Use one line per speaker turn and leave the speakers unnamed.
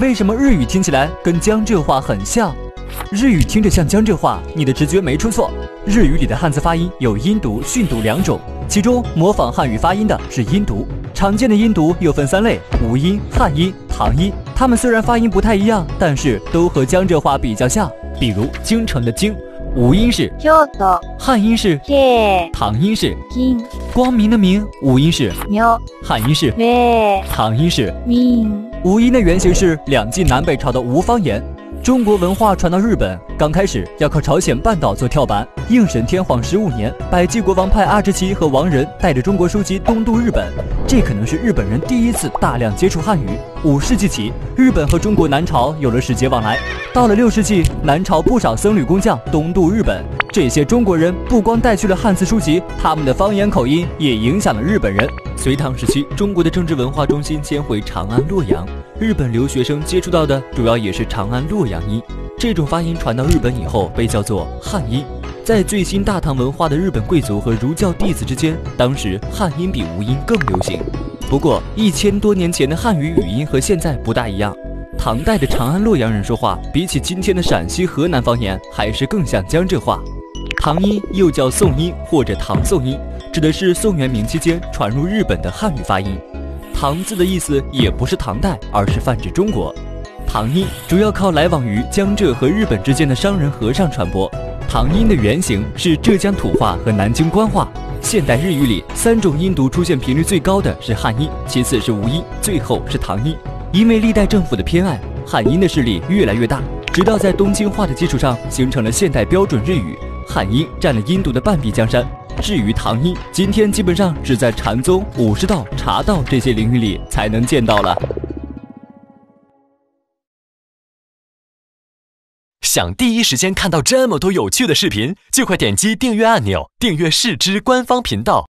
为什么日语听起来跟江浙话很像？日语听着像江浙话，你的直觉没出错。日语里的汉字发音有音读、训读两种，其中模仿汉语发音的是音读。常见的音读又分3类：吴音、汉音、唐音。它们虽然发音不太一样，但是都和江浙话比较像。比如京城的京，吴音是
京都，
汉音是
京，
唐音是
金，
光明的明，吴音是
苗，
汉音是
魏，
唐音是
明。
吴音的原型是两晋南北朝的吴方言。中国文化传到日本，刚开始要靠朝鲜半岛做跳板。应神天皇15年，百济国王派阿知其和王仁带着中国书籍东渡日本，这可能是日本人第一次大量接触汉语。5世纪起，日本和中国南朝有了使节往来。到了6世纪，南朝不少僧侣工匠东渡日本，这些中国人不光带去了汉字书籍，他们的方言口音也影响了日本人。隋唐时期，中国的政治文化中心迁回长安、洛阳，日本留学生接触到的主要也是长安、洛阳音。这种发音传到日本以后，被叫做汉音。在最新大唐文化的日本贵族和儒教弟子之间，当时汉音比吴音更流行。不过1000多年前的汉语语音和现在不大一样。唐代的长安、洛阳人说话，比起今天的陕西、河南方言，还是更像江浙话。唐音又叫宋音或者唐宋音，指的是宋元明期间传入日本的汉语发音。唐字的意思也不是唐代，而是泛指中国。唐音主要靠来往于江浙和日本之间的商人和尚传播。唐音的原型是浙江土话和南京官话。现代日语里3种音读出现频率最高的是汉音，其次是吴音，最后是唐音。因为历代政府的偏爱，汉音的势力越来越大，直到在东京话的基础上形成了现代标准日语。汉音占了音读的半壁江山。至于唐音，今天基本上只在禅宗、武士道、茶道这些领域里才能见到了。
想第一时间看到这么多有趣的视频，就快点击订阅按钮，订阅视之官方频道。